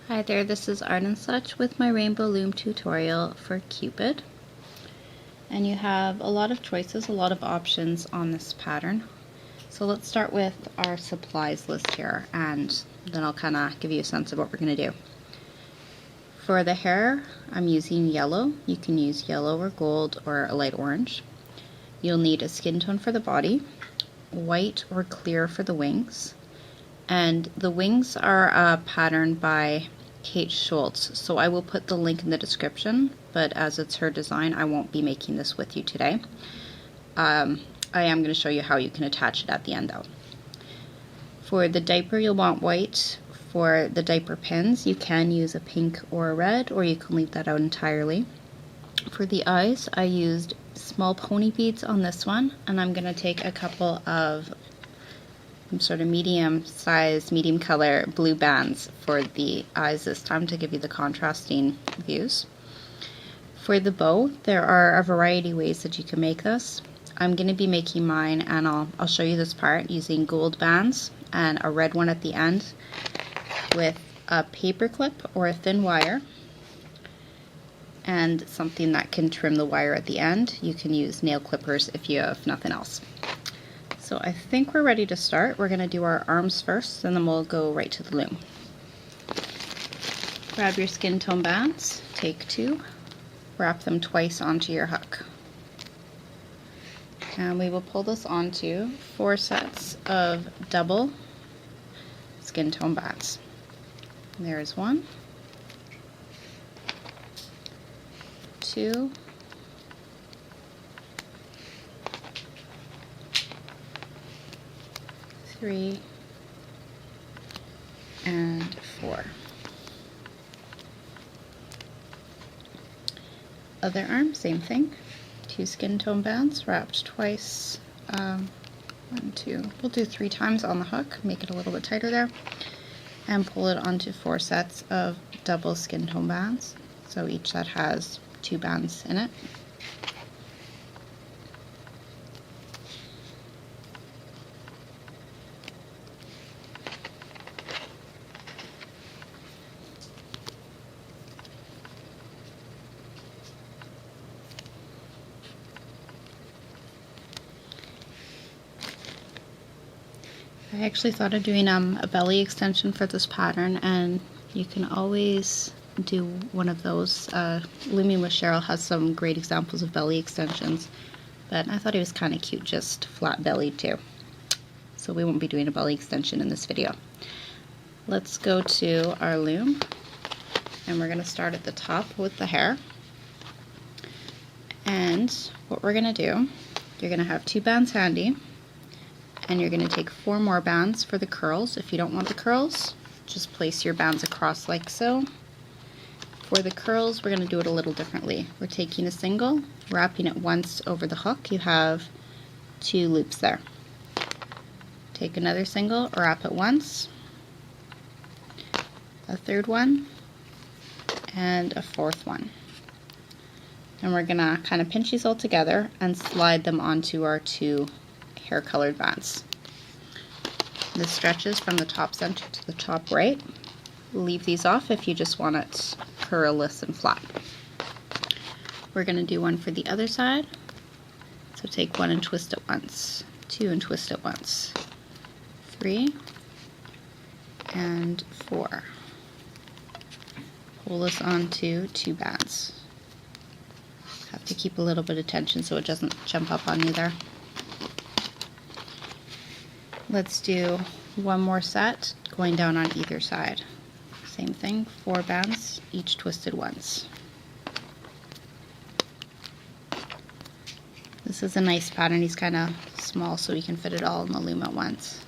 Hi there, this is Art and Such with my Rainbow Loom tutorial for Cupid. And you have a lot of choices, a lot of options on this pattern. So let's start with our supplies list here, and then I'll kind of give you a sense of what we're going to do. For the hair, I'm using yellow. You can use yellow or gold or a light orange. You'll need a skin tone for the body, white or clear for the wings. And the wings are a pattern by Kate Schultz, so I will put the link in the description, but as it's her design, I won't be making this with you today. I am going to show you how you can attach it at the end though. For the diaper, you'll want white. For the diaper pins, you can use a pink or a red, or you can leave that out entirely. For the eyes, I used small pony beads on this one, and I'm going to take a couple of sort of medium size, medium color blue bands for the eyes this time to give you the contrasting views. For the bow, there are a variety of ways that you can make this. I'm going to be making mine, and I'll show you this part using gold bands and a red one at the end with a paper clip or a thin wire and something that can trim the wire at the end. You can use nail clippers if you have nothing else. So I think we're ready to start. We're going to do our arms first, and then we'll go right to the loom. Grab your skin tone bands, take two, wrap them twice onto your hook. And we will pull this onto 4 sets of double skin tone bands. There's 1, 2, 3, and 4. Other arm, same thing. 2 skin tone bands wrapped twice. 1, 2. We'll do 3 times on the hook, make it a little bit tighter there, and pull it onto 4 sets of double skin tone bands. So each set has 2 bands in it. I actually thought of doing a belly extension for this pattern, and you can always do one of those. Looming with Cheryl has some great examples of belly extensions, but I thought it was kind of cute just flat bellied too. So we won't be doing a belly extension in this video. Let's go to our loom, and we're going to start at the top with the hair. And what we're going to do, you're going to have 2 bands handy, and you're going to take 4 more bands for the curls. If you don't want the curls, just place your bands across like so. For the curls, we're going to do it a little differently. We're taking a single, wrapping it once over the hook. You have 2 loops there. Take another single, wrap it once, a 3rd one, and a 4th one. And we're going to kind of pinch these all together and slide them onto our 2 hair colored bands. This stretches from the top center to the top right. Leave these off if you just want it curlless and flat. We're going to do one for the other side. So take 1 and twist it once, 2 and twist it once, 3 and 4. Pull this onto 2 bands. Have to keep a little bit of tension so it doesn't jump up on you there. Let's do 1 more set going down on either side. Same thing, 4 bands, each twisted once. This is a nice pattern. He's kind of small, so we can fit it all in the loom at once.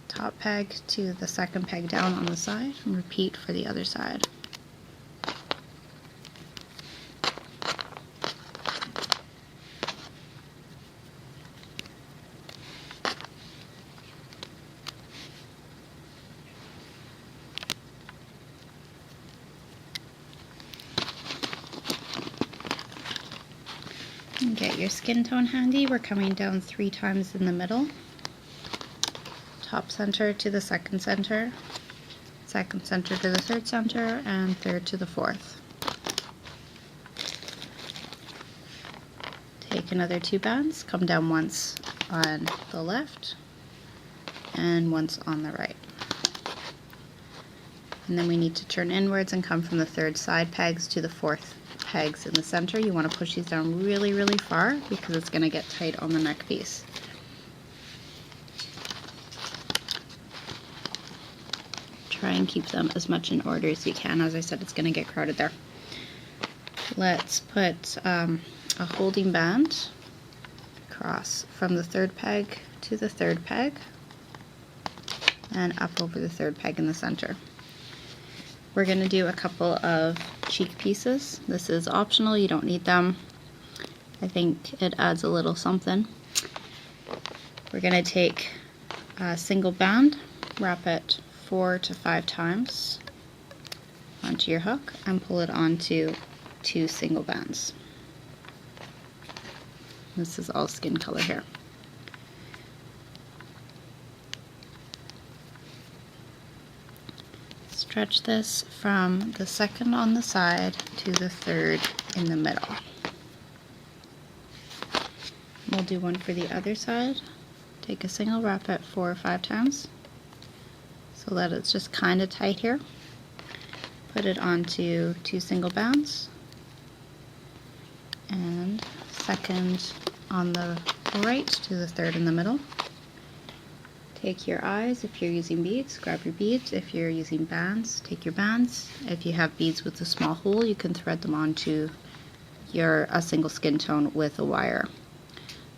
Top peg to the 2nd peg down on the side, and repeat for the other side. Get your skin tone handy. We're coming down 3 times in the middle. top center to the second center to the third center, and third to the fourth. Take another 2 bands, come down once on the left and once on the right. And then we need to turn inwards and come from the third side pegs to the fourth pegs in the center. You want to push these down really, really far because it's going to get tight on the neck piece. Try and keep them as much in order as you can. As I said, it's going to get crowded there. Let's put a holding band across from the third peg to the third peg and up over the third peg in the center. We're going to do a couple of cheek pieces. This is optional, you don't need them. I think it adds a little something. We're going to take a single band, wrap it 4 to 5 times onto your hook, and pull it onto 2 single bands. This is all skin color here. Stretch this from the second on the side to the third in the middle. We'll do one for the other side. Take a single, wrap it 4 or 5 times so that it's just kind of tight here. Put it onto 2 single bands, and second on the right to the third in the middle. Take your eyes. If you're using beads, grab your beads. If you're using bands, take your bands. If you have beads with a small hole, you can thread them onto a single skin tone with a wire.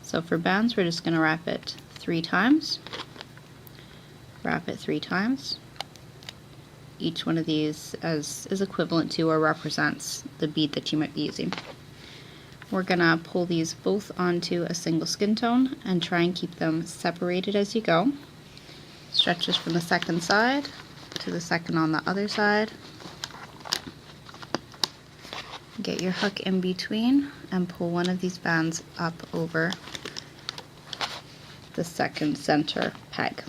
So for bands, we're just going to wrap it 3 times. Wrap it 3 times. Each one of these is equivalent to or represents the bead that you might be using. We're going to pull these both onto a single skin tone and try and keep them separated as you go. Stretch this from the second side to the second on the other side. Get your hook in between and pull one of these bands up over the second center peg.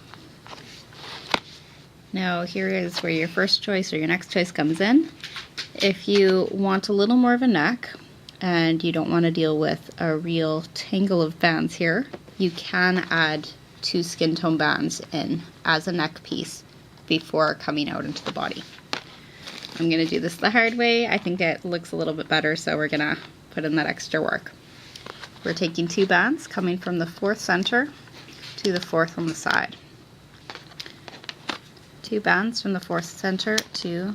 Now here is where your first choice or your next choice comes in. If you want a little more of a neck and you don't want to deal with a real tangle of bands here, you can add 2 skin tone bands in as a neck piece before coming out into the body. I'm going to do this the hard way. I think it looks a little bit better, so we're going to put in that extra work. We're taking 2 bands coming from the 4th center to the 4th on the side. 2 bands from the 4th center to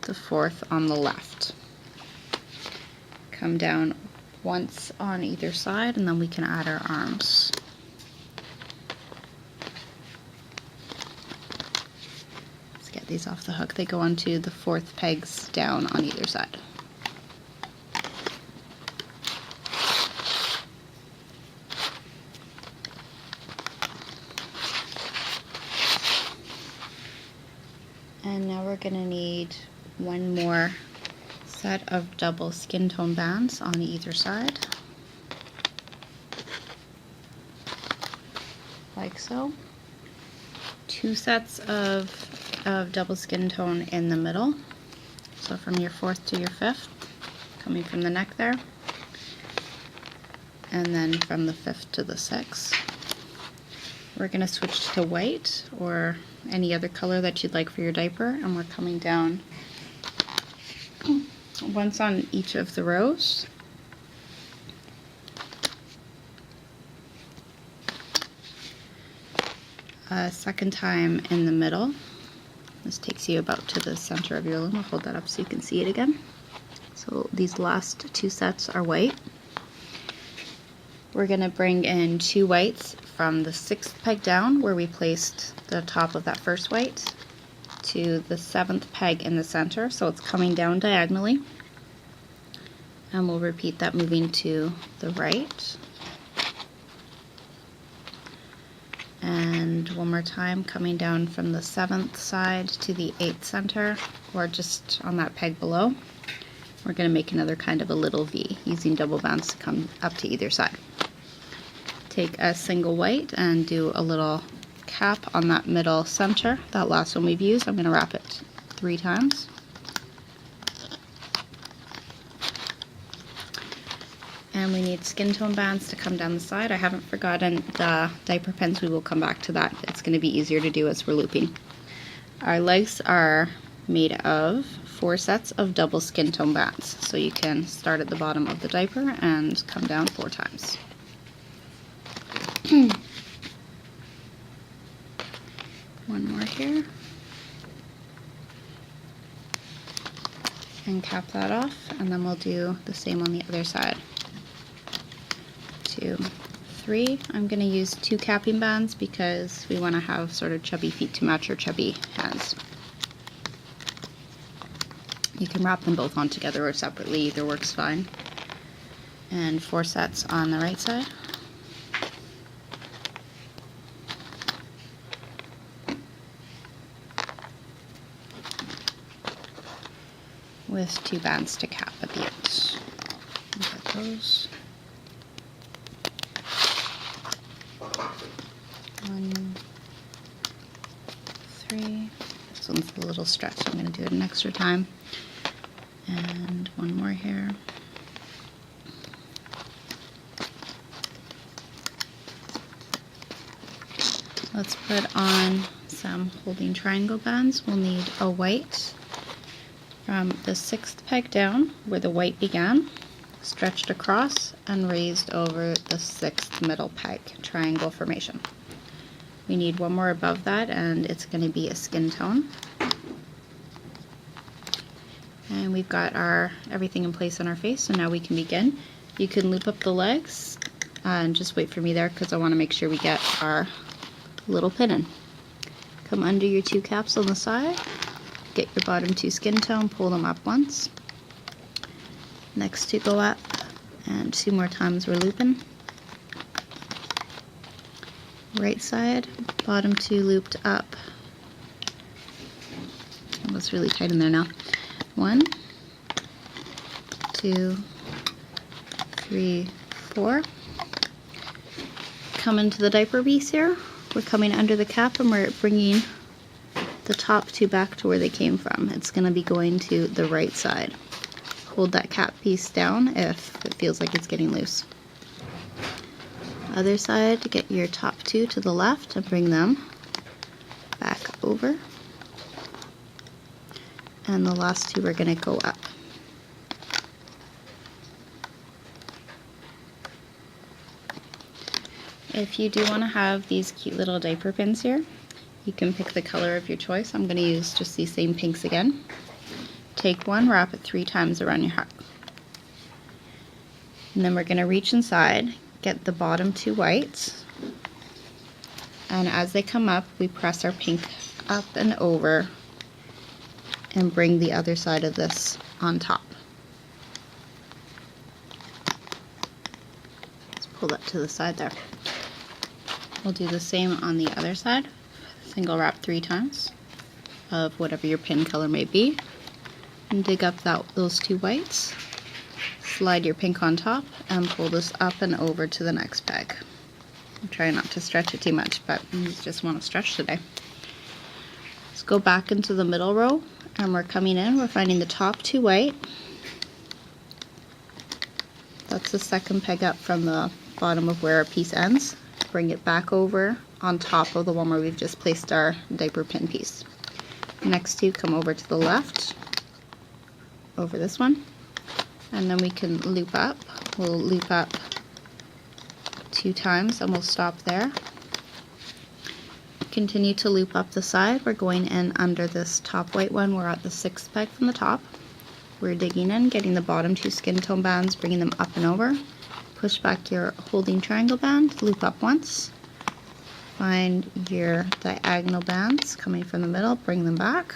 the 4th on the left. Come down once on either side, and then we can add our arms. Let's get these off the hook. They go onto the 4th pegs down on either side. And now we're going to need one more set of double skin tone bands on either side, like so. 2 sets of double skin tone in the middle, so from your 4th to your 5th, coming from the neck there, and then from the 5th to the 6th. We're going to switch to white or any other color that you'd like for your diaper, and we're coming down once on each of the rows. A second time in the middle. This takes you about to the center of your loom. I'll hold that up so you can see it again. So these last 2 sets are white. We're going to bring in 2 whites from the 6th peg down, where we placed the top of that first white, to the 7th peg in the center, so it's coming down diagonally. And we'll repeat that moving to the right. And one more time, coming down from the 7th side to the 8th center, or just on that peg below. We're going to make another kind of a little V, using double bands to come up to either side. Take a single white and do a little cap on that middle center, that last one we've used. I'm going to wrap it 3 times. And we need skin tone bands to come down the side. I haven't forgotten the diaper pins. We will come back to that. It's going to be easier to do as we're looping. Our legs are made of 4 sets of double skin tone bands. So you can start at the bottom of the diaper and come down 4 times. One more here. And cap that off, and then we'll do the same on the other side. 2, 3. I'm going to use 2 capping bands because we want to have sort of chubby feet to match our chubby hands. You can wrap them both on together or separately, either works fine. And 4 sets on the right side. With 2 bands to cap at the end. Get those. 1, 3. This one's a little stretched, I'm going to do it an extra time. And 1 more here. Let's put on some holding triangle bands. We'll need a white from the 6th peg down where the white began, stretched across and raised over the 6th middle peg, triangle formation. We need 1 more above that, and it's going to be a skin tone. And we've got our everything in place on our face, so now we can begin. You can loop up the legs and just wait for me there because I want to make sure we get our little pin in. Come under your 2 caps on the side, get your bottom 2 skin tone, pull them up once. Next 2 go up, and 2 more times we're looping. Right side, bottom 2 looped up. It was really tight in there now. 1, 2, 3, 4. Come into the diaper piece here. We're coming under the cap and we're bringing the top 2 back to where they came from. It's going to be going to the right side. Hold that cap piece down if it feels like it's getting loose. Other side, get your top 2 to the left and bring them back over. And the last 2 are going to go up. If you do want to have these cute little diaper pins here, you can pick the color of your choice. I'm going to use just these same pinks again. Take 1, wrap it 3 times around your heart. And then we're going to reach inside, get the bottom 2 whites, and as they come up, we press our pink up and over and bring the other side of this on top. Let's pull that to the side there. We'll do the same on the other side. Single wrap 3 times of whatever your pin color may be, and dig up those 2 whites, slide your pink on top, and pull this up and over to the next peg. I'm trying not to stretch it too much, but I just want to stretch today. Let's go back into the middle row, and we're coming in, we're finding the top 2 white. That's the 2nd peg up from the bottom of where our piece ends. Bring it back over on top of the one where we've just placed our diaper pin piece. Next 2 come over to the left, over this one, and then we can loop up. We'll loop up 2 times and we'll stop there. Continue to loop up the side. We're going in under this top white one. We're at the 6th peg from the top. We're digging in, getting the bottom 2 skin tone bands, bringing them up and over. Push back your holding triangle band, loop up once. Find your diagonal bands coming from the middle, bring them back.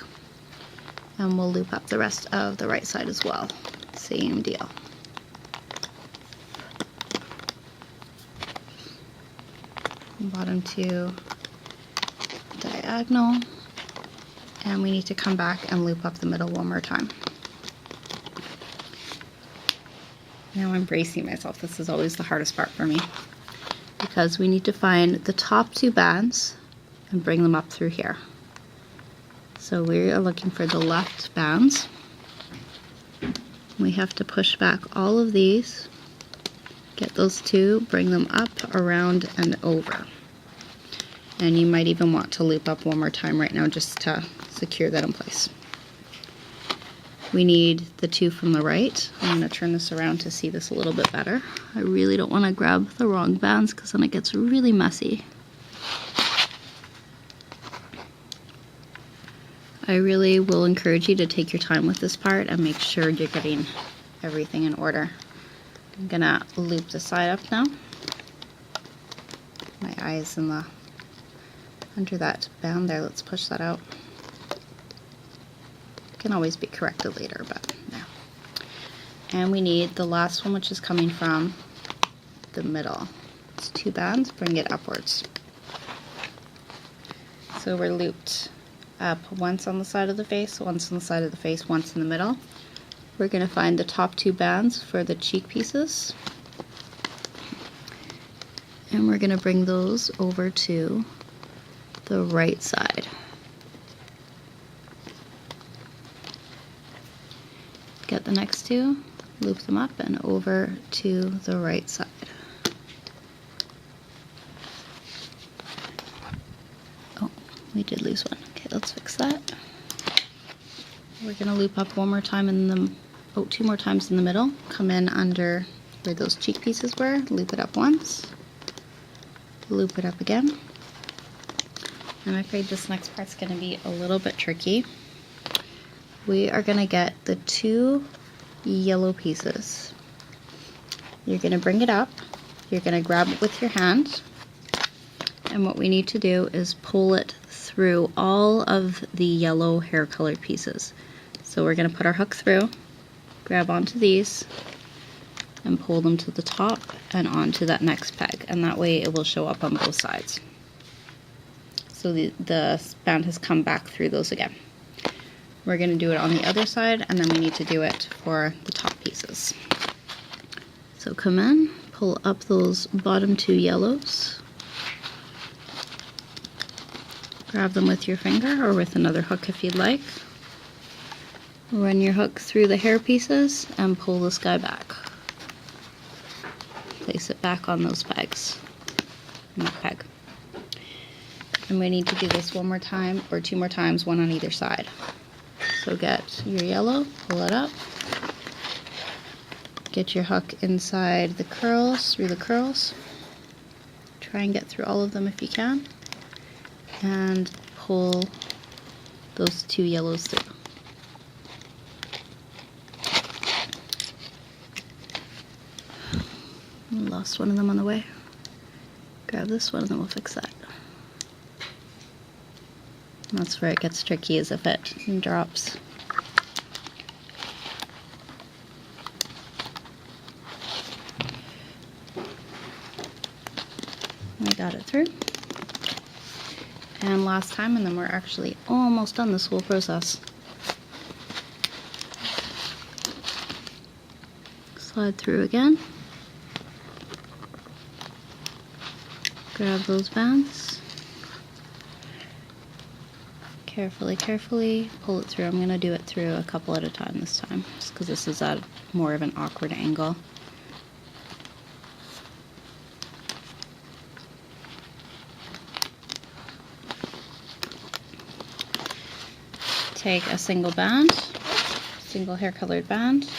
And we'll loop up the rest of the right side as well. Same deal. Bottom 2 diagonal. And we need to come back and loop up the middle one more time. Now I'm bracing myself. This is always the hardest part for me, because we need to find the top 2 bands and bring them up through here. So we are looking for the left bands. We have to push back all of these, get those two, bring them up, around, and over. And you might even want to loop up one more time right now just to secure that in place. We need the two from the right. I'm going to turn this around to see this a little bit better. I really don't want to grab the wrong bands because then it gets really messy. I really will encourage you to take your time with this part and make sure you're getting everything in order. I'm going to loop the side up now. My eye is in the under that band there. Let's push that out. Can always be corrected later, but no. And we need the last one, which is coming from the middle. It's two bands, bring it upwards. So we're looped up once on the side of the face, once on the side of the face, once in the middle. We're going to find the top two bands for the cheek pieces. And we're going to bring those over to the right side. Get the next two, loop them up and over to the right side. Oh, we did lose one. Okay, let's fix that. We're going to loop up one more time in the, two more times in the middle. Come in under where those cheek pieces were, loop it up once, loop it up again. I'm afraid this next part's going to be a little bit tricky. We are going to get the two yellow pieces. You're going to bring it up, you're going to grab it with your hand, and what we need to do is pull it through all of the yellow hair colored pieces. So we're going to put our hook through, grab onto these, and pull them to the top and onto that next peg, and that way it will show up on both sides. So the band has come back through those again. We're going to do it on the other side, and then we need to do it for the top pieces. So come in, pull up those bottom two yellows, grab them with your finger or with another hook if you'd like. Run your hook through the hair pieces and pull this guy back. Place it back on those pegs, and that peg. And we need to do this one more time, or two more times, one on either side. So get your yellow, pull it up, get your hook inside the curls, through the curls, try and get through all of them if you can, and pull those two yellows through. Lost one of them on the way. Grab this one and then we'll fix that. That's where it gets tricky, is if it drops. We got it through. And last time, and then we're actually almost done this whole process. Slide through again. Grab those bands. Carefully pull it through. I'm going to do it through a couple at a time this time, just because this is at more of an awkward angle. Take a single band, single hair colored band,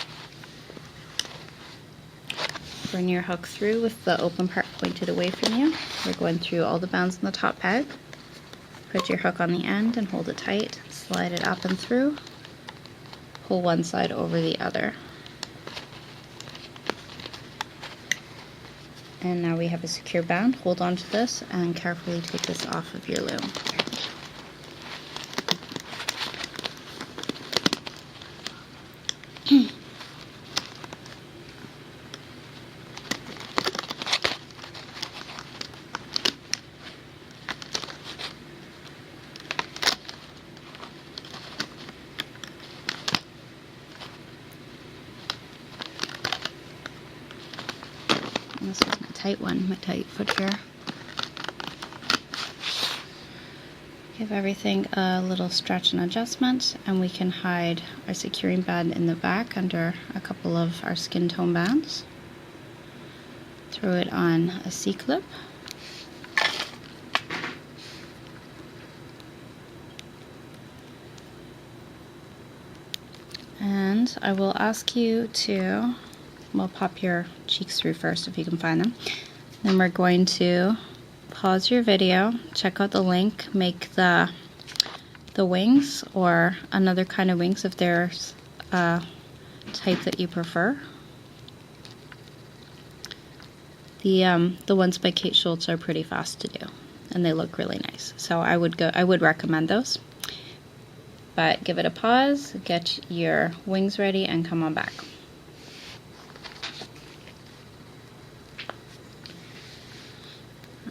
bring your hook through with the open part pointed away from you. We're going through all the bands on the top peg. Put your hook on the end and hold it tight, slide it up and through, pull one side over the other. And now we have a secure band. Hold on to this and carefully take this off of your loom. This is my tight one, my tight foot here. Give everything a little stretch and adjustment, and we can hide our securing band in the back under a couple of our skin tone bands. Throw it on a C-clip. And I will ask you to, we'll pop your cheeks through first if you can find them. Then we're going to pause your video, check out the link, make the wings or another kind of wings if there's a type that you prefer. The ones by Kate Schultz are pretty fast to do and they look really nice. So I would recommend those. But give it a pause, get your wings ready and come on back.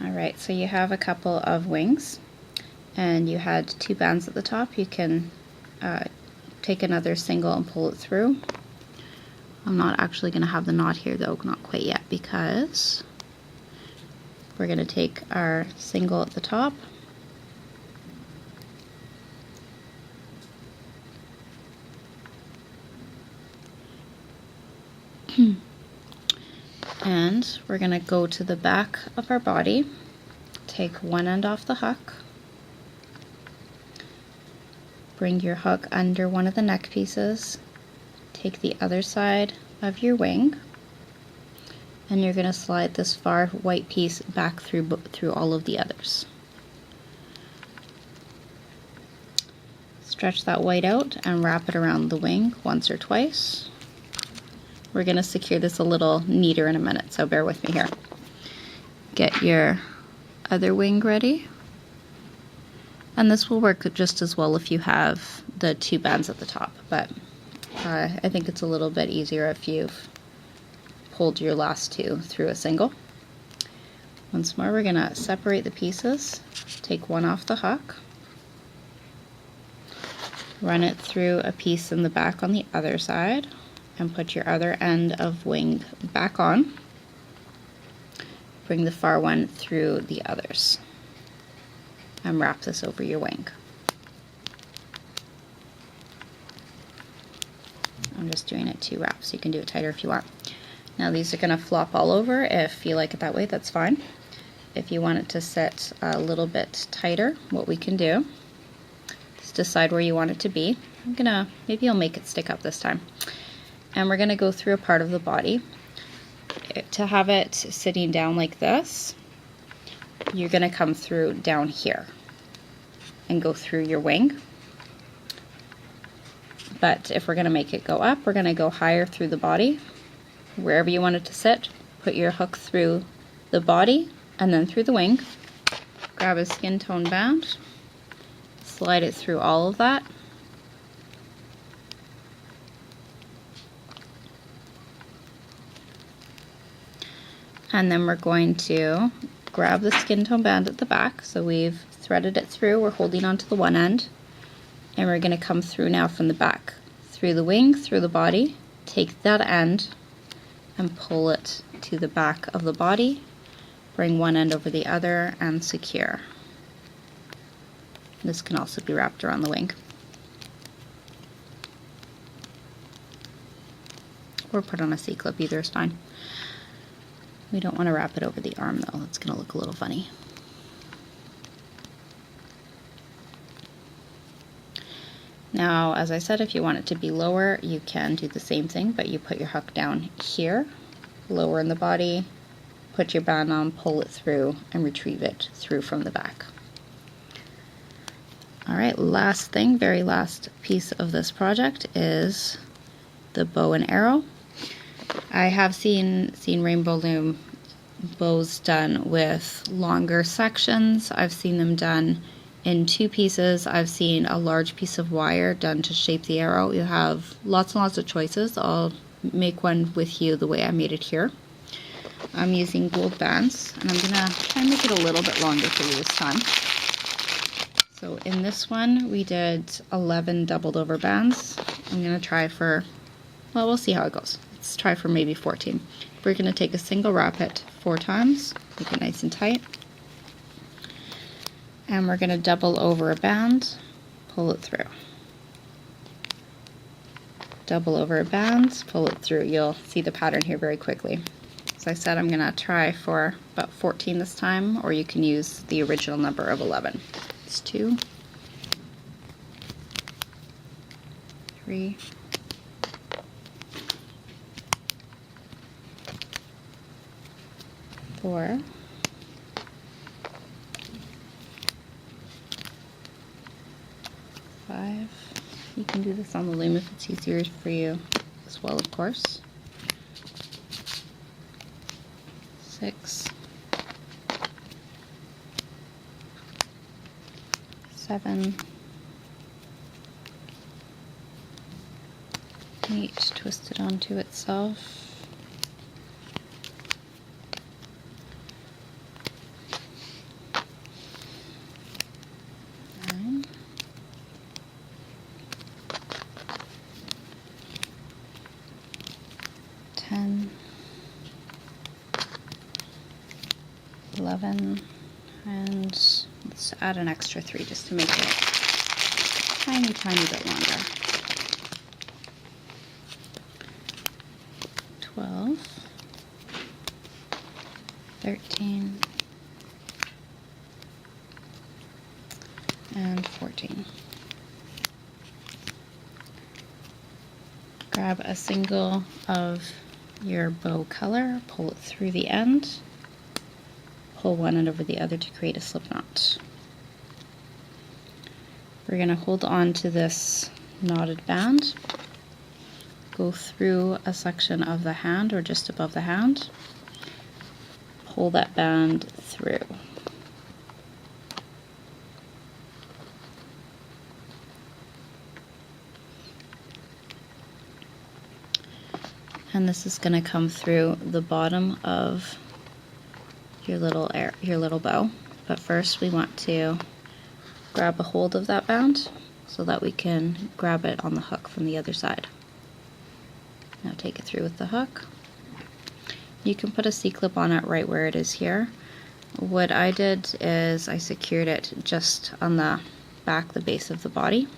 Alright, so you have a couple of wings and you had 2 bands at the top. You can take another single and pull it through. I'm not actually going to have the knot here though, not quite yet, because we're going to take our single at the top and we're going to go to the back of our body, take one end off the hook, bring your hook under one of the neck pieces, take the other side of your wing, and you're going to slide this far white piece back through all of the others. Stretch that white out and wrap it around the wing once or twice. We're going to secure this a little neater in a minute, so bear with me here. Get your other wing ready. And this will work just as well if you have the 2 bands at the top, but I think it's a little bit easier if you've pulled your last 2 through a single. Once more, we're going to separate the pieces, take one off the hook, run it through a piece in the back on the other side, and put your other end of wing back on. Bring the far one through the others and wrap this over your wing. I'm just doing it 2 wraps, so you can do it tighter if you want. Now these are going to flop all over. If you like it that way, that's fine. If you want it to sit a little bit tighter, what we can do is decide where you want it to be. Maybe I'll make it stick up this time. And we're going to go through a part of the body. To have it sitting down like this, you're going to come through down here and go through your wing. But if we're going to make it go up, we're going to go higher through the body. Wherever you want it to sit, put your hook through the body and then through the wing. Grab a skin tone band, slide it through all of that. And then we're going to grab the skin tone band at the back. So we've threaded it through, we're holding onto the one end, and we're going to come through now from the back, through the wing, through the body, take that end and pull it to the back of the body, bring one end over the other and secure. This can also be wrapped around the wing. Or put on a C-clip, either is fine. We don't want to wrap it over the arm though, that's going to look a little funny. Now, as I said, if you want it to be lower, you can do the same thing, but you put your hook down here, lower in the body, put your band on, pull it through, and retrieve it through from the back. Alright, last thing, very last piece of this project is the bow and arrow. I have seen Rainbow Loom bows done with longer sections. I've seen them done in 2 pieces. I've seen a large piece of wire done to shape the arrow. You have lots and lots of choices. I'll make one with you the way I made it here. I'm using gold bands, and I'm gonna try and make it a little bit longer for you this time. So in this one, we did 11 doubled over bands. I'm gonna try for, well, we'll see how it goes. Let's try for maybe 14. We're gonna take a single wrap it 4 times, make it nice and tight. And we're going to double over a band, pull it through. Double over a band, pull it through. You'll see the pattern here very quickly. As I said, I'm going to try for about 14 this time, or you can use the original number of 11. It's 2, 3, 4, 5. You can do this on the loom if it's easier for you as well, of course. 6, 7, 8, twist it onto itself. 9, 10, 11, and let's add an extra 3 just to make it a tiny, tiny bit longer. 12, 13, and 14. Grab a single of your bow color, pull it through the end, pull one end over the other to create a slip knot. We're going to hold on to this knotted band, go through a section of the hand or just above the hand, pull that band through. And this is going to come through the bottom of your little bow. But first we want to grab a hold of that band so that we can grab it on the hook from the other side. Now take it through with the hook. You can put a C-clip on it right where it is here. What I did is I secured it just on the back, the base of the body.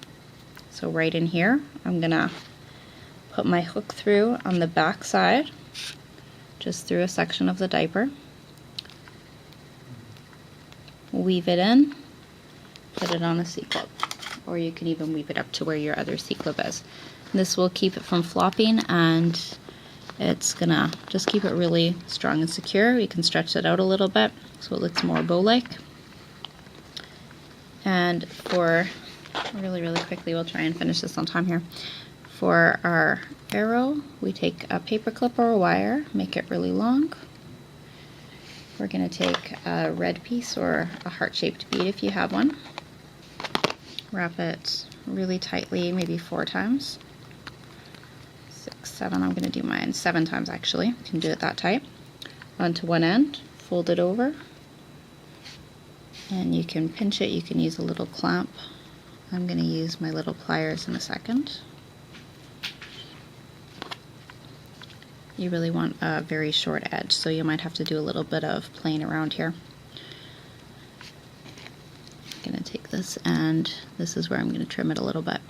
So right in here, I'm gonna put my hook through on the back side, just through a section of the diaper. Weave it in, put it on a C-clip, or you can even weave it up to where your other C-clip is. This will keep it from flopping, and it's gonna just keep it really strong and secure. We can stretch it out a little bit so it looks more bow-like. And for really quickly, we'll try and finish this on time here. For our arrow, we take a paper clip or a wire, make it really long. We're going to take a red piece or a heart-shaped bead if you have one. Wrap it really tightly, maybe 4 times. 6, 7, I'm going to do mine 7 times actually. You can do it that tight. Onto one end, fold it over, and you can pinch it. You can use a little clamp. I'm going to use my little pliers in a second. You really want a very short edge, so you might have to do a little bit of playing around here. I'm going to take this, and this is where I'm going to trim it a little bit.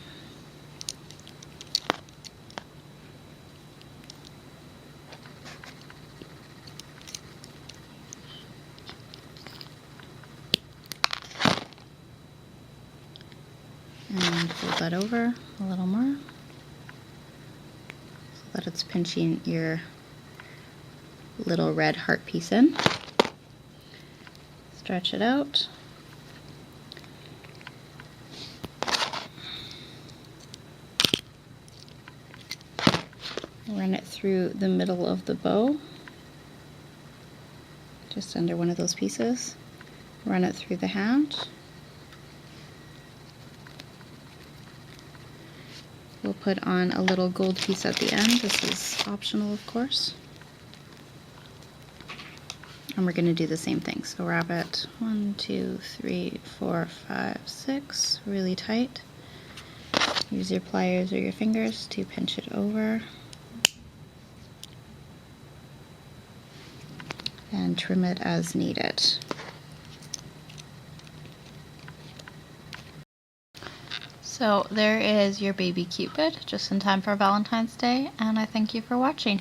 And fold that over a little more, that it's pinching your little red heart piece in. Stretch it out. Run it through the middle of the bow, just under one of those pieces. Run it through the hand. We'll put on a little gold piece at the end. This is optional, of course. And we're going to do the same thing. So wrap it 1, 2, 3, 4, 5, 6 really tight. Use your pliers or your fingers to pinch it over. And trim it as needed. So there is your baby Cupid, just in time for Valentine's Day, and I thank you for watching.